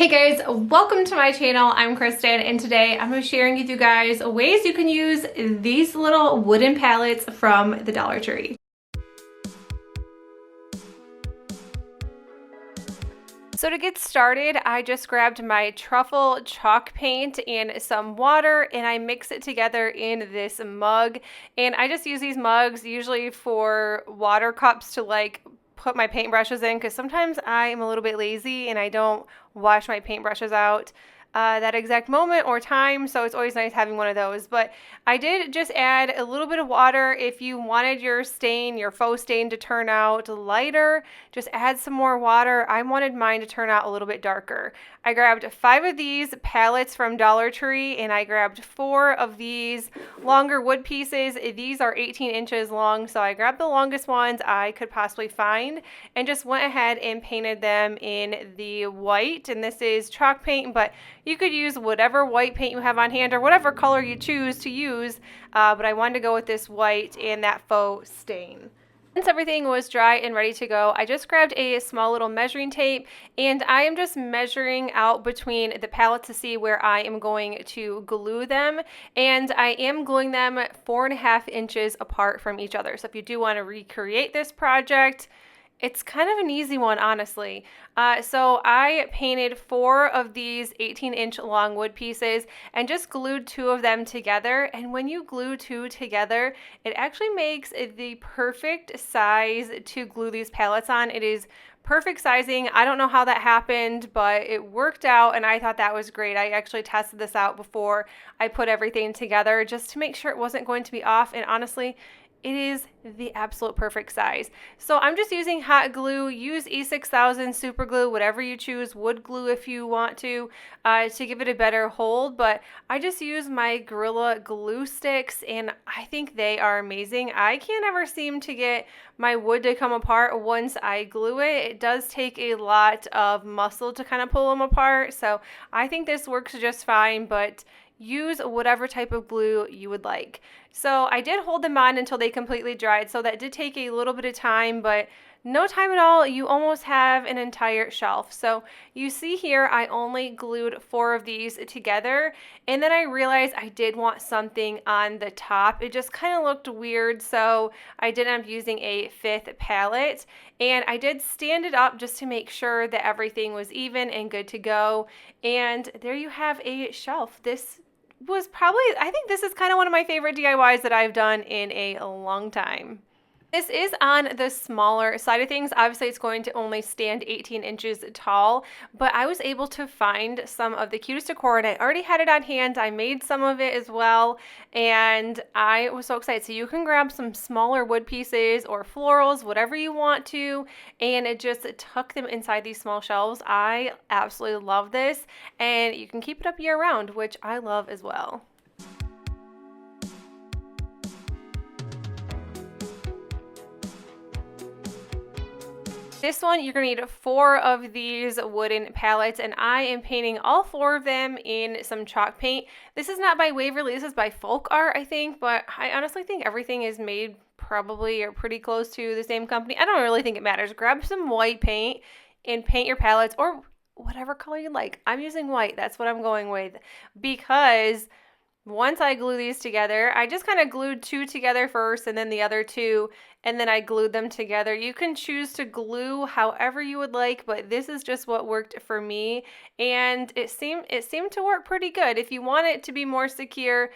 Hey guys, welcome to my channel. I'm Kristen and today I'm going to be sharing with you guys ways you can use these little wooden pallets from the Dollar Tree. So to get started, I just grabbed my truffle chalk paint and some water and I mix it together in this mug. And I just use these mugs usually for water cups to put my paintbrushes in, because sometimes I am a little bit lazy and I don't wash my paintbrushes out that exact moment or time, so it's always nice having one of those. But I did just add a little bit of water. If you wanted your stain, your faux stain, to turn out lighter, just add some more water. I wanted mine to turn out a little bit darker. I grabbed 5 of these pallets from Dollar Tree and I grabbed 4 of these longer wood pieces. These are 18 inches long, so I grabbed the longest ones I could possibly find and just went ahead and painted them in the white. And this is chalk paint, but you could use whatever white paint you have on hand or whatever color you choose to use, but I wanted to go with this white and that faux stain. Once everything was dry and ready to go, I just grabbed a small little measuring tape and I am just measuring out between the pallets to see where I am going to glue them. And I am gluing them 4.5 inches apart from each other. So if you do want to recreate this project, it's kind of an easy one, honestly. So I painted 4 of these 18-inch long wood pieces and just glued 2 of them together. And when you glue 2 together, it actually makes the perfect size to glue these pallets on. It is perfect sizing. I don't know how that happened, but it worked out and I thought that was great. I actually tested this out before I put everything together just to make sure it wasn't going to be off, and honestly, it is the absolute perfect size. So I'm just using hot glue. Use E6000 super glue, whatever you choose, wood glue if you want to give it a better hold. But I just use my Gorilla glue sticks and I think they are amazing. I can't ever seem to get my wood to come apart once I glue it. It does take a lot of muscle to kind of pull them apart. So I think this works just fine, but use whatever type of glue you would like. So I did hold them on until they completely dried, so that did take a little bit of time, but no time at all. You almost have an entire shelf. So you see here I only glued 4 of these together, and then I realized I did want something on the top. It just kind of looked weird, so I did end up using a 5th pallet, and I did stand it up just to make sure that everything was even and good to go. And there you have a shelf. This was probably, I think this is kind of one of my favorite DIYs that I've done in a long time. This is on the smaller side of things. Obviously, it's going to only stand 18 inches tall, but I was able to find some of the cutest decor, and I already had it on hand. I made some of it as well, and I was so excited. So you can grab some smaller wood pieces or florals, whatever you want to, and just tuck them inside these small shelves. I absolutely love this, and you can keep it up year-round, which I love as well. This one, you're going to need 4 of these wooden pallets, and I am painting all 4 of them in some chalk paint. This is not by Waverly, this is by Folk Art, I think, but I honestly think everything is made probably or pretty close to the same company. I don't really think it matters. Grab some white paint and paint your pallets, or whatever color you like. I'm using white, that's what I'm going with, because once I glue these together, I just kind of glued 2 together first and then the other 2, and then I glued them together. You can choose to glue however you would like, but this is just what worked for me, and it seemed to work pretty good. If you want it to be more secure,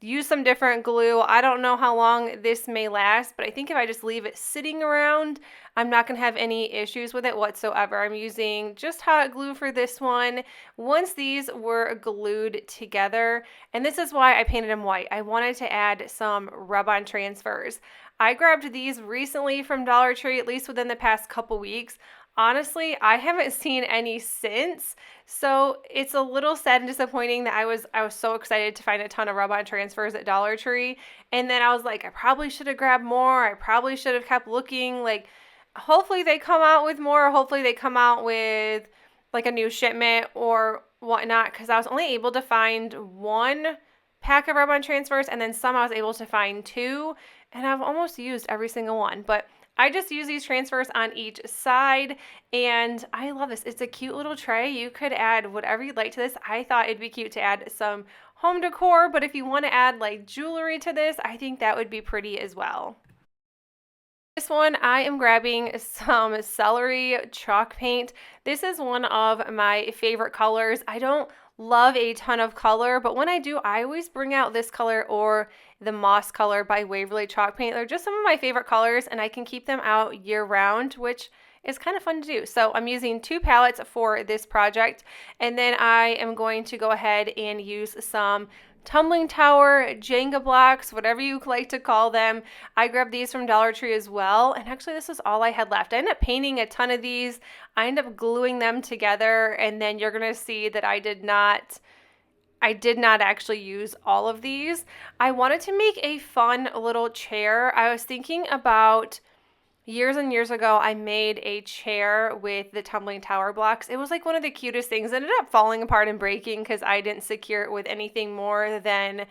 use some different glue. I don't know how long this may last, but I think if I just leave it sitting around, I'm not going to have any issues with it whatsoever. I'm using just hot glue for this one. Once these were glued together, and this is why I painted them white, I wanted to add some rub-on transfers. I grabbed these recently from Dollar Tree, at least within the past couple weeks. Honestly, I haven't seen any since, so it's a little sad and disappointing that I was so excited to find a ton of rub-on transfers at Dollar Tree, and then I was like, I probably should have grabbed more. I probably should have kept looking. Like, hopefully they come out with more. Hopefully they come out with like a new shipment or whatnot, because I was only able to find 1 pack of rub-on transfers, and then some I was able to find 2, and I've almost used every single one, but I just use these transfers on each side, and I love this. It's a cute little tray. You could add whatever you'd like to this. I thought it'd be cute to add some home decor, but if you want to add like jewelry to this, I think that would be pretty as well. This one, I am grabbing some celery chalk paint. This is one of my favorite colors. I don't love a ton of color, but when I do, I always bring out this color or the moss color by Waverly chalk paint. They're just some of my favorite colors, and I can keep them out year round, which is kind of fun to do. So I'm using 2 palettes for this project, and then I am going to go ahead and use some tumbling tower, Jenga blocks, whatever you like to call them. I grabbed these from Dollar Tree as well, and actually this is all I had left. I ended up painting a ton of these. I ended up gluing them together, and then you're gonna see that I did not actually use all of these. I wanted to make a fun little chair. I was thinking about years and years ago, I made a chair with the tumbling tower blocks. It was like one of the cutest things. It ended up falling apart and breaking because I didn't secure it with anything more than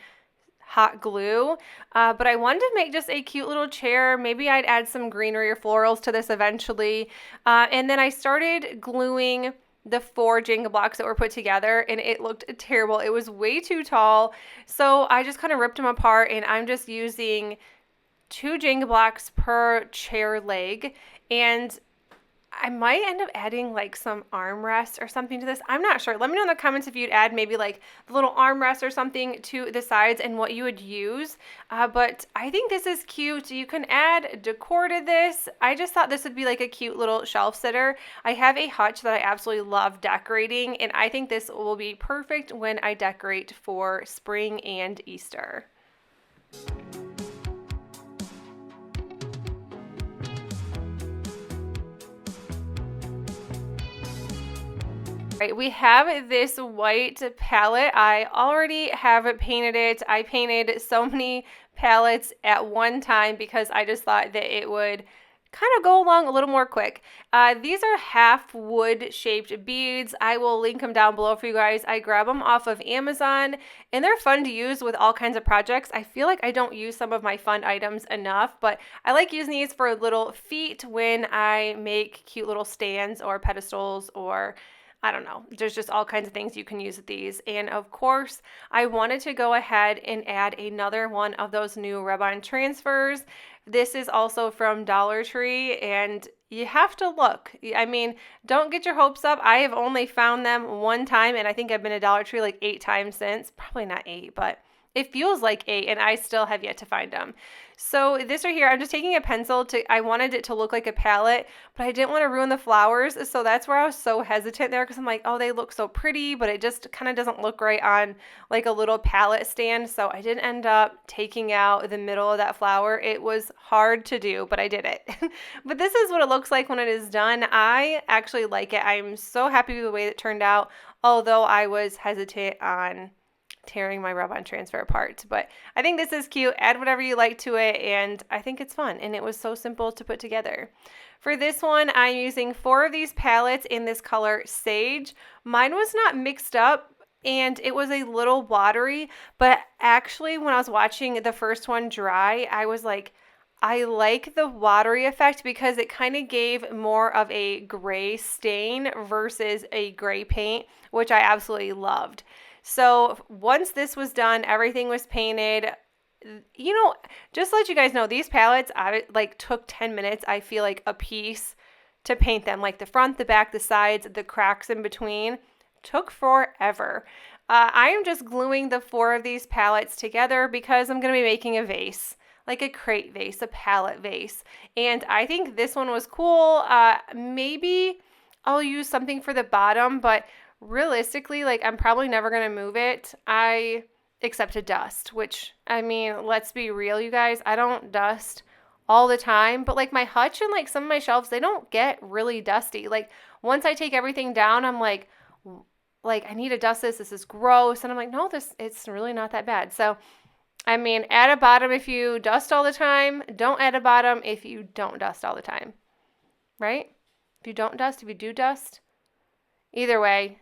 hot glue. But I wanted to make just a cute little chair. Maybe I'd add some greenery or florals to this eventually. And then I started gluing the 4 Jenga blocks that were put together, and it looked terrible. It was way too tall. So I just kind of ripped them apart, and I'm just using 2 Jenga blocks per chair leg, and I might end up adding like some armrests or something to this. I'm not sure. Let me know in the comments if you'd add maybe like the little armrest or something to the sides and what you would use. But I think this is cute. You can add decor to this. I just thought this would be like a cute little shelf sitter. I have a hutch that I absolutely love decorating, and I think this will be perfect when I decorate for spring and Easter. Right, we have this white palette. I already have painted it. I painted so many palettes at one time because I just thought that it would kind of go along a little more quick. These are half wood shaped beads. I will link them down below for you guys. I grab them off of Amazon, and they're fun to use with all kinds of projects. I feel like I don't use some of my fun items enough, but I like using these for little feet when I make cute little stands or pedestals, or I don't know. There's just all kinds of things you can use with these. And of course, I wanted to go ahead and add another one of those new rub-on transfers. This is also from Dollar Tree, and you have to look. I mean, don't get your hopes up. I have only found them one time, and I think I've been to Dollar Tree like 8 times since. Probably not 8, but it feels like 8, and I still have yet to find them. So this right here, I'm just taking a pencil I wanted it to look like a palette, but I didn't want to ruin the flowers. So that's where I was so hesitant there, because I'm like, oh, they look so pretty, but it just kind of doesn't look right on like a little palette stand. So I didn't end up taking out the middle of that flower. It was hard to do, but I did it. But this is what it looks like when it is done. I actually like it. I'm so happy with the way it turned out, although I was hesitant on tearing my rub-on transfer apart. But I think this is cute. Add whatever you like to it, and I think it's fun, and it was so simple to put together. For this one, I'm using 4 of these palettes in this color Sage. Mine was not mixed up, and it was a little watery, but actually when I was watching the first one dry, I was like, I like the watery effect because it kind of gave more of a gray stain versus a gray paint, which I absolutely loved. So once this was done, everything was painted. You know, just to let you guys know, these palettes, I like took 10 minutes, I feel like, a piece to paint them. Like the front, the back, the sides, the cracks in between. Took forever. I am just gluing the 4 of these palettes together because I'm going to be making a vase. Like a crate vase, a pallet vase. And I think this one was cool. Maybe I'll use something for the bottom, but realistically, like, I'm probably never going to move it. Except to dust, which, I mean, let's be real, you guys. I don't dust all the time, but like my hutch and like some of my shelves, they don't get really dusty. Like once I take everything down, I'm like I need to dust this. This is gross. And I'm like, no, it's really not that bad. So, I mean, add a bottom if you dust all the time. Don't add a bottom if you don't dust all the time, right? If you don't dust, if you do dust. Either way,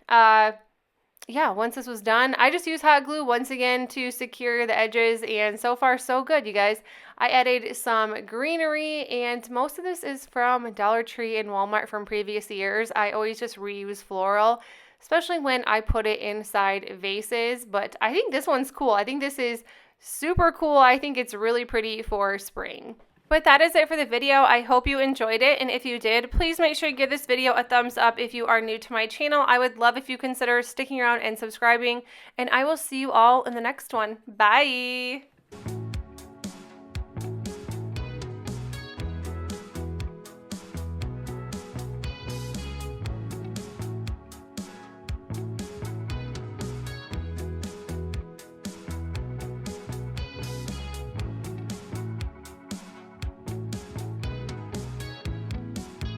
yeah, once this was done, I just used hot glue once again to secure the edges, and so far so good, you guys. I added some greenery, and most of this is from Dollar Tree and Walmart from previous years. I always just reuse floral, especially when I put it inside vases, but I think this one's cool. I think this is super cool. I think it's really pretty for spring. But that is it for the video. I hope you enjoyed it, and if you did, please make sure you give this video a thumbs up if you are new to my channel. I would love if you consider sticking around and subscribing, and I will see you all in the next one. Bye!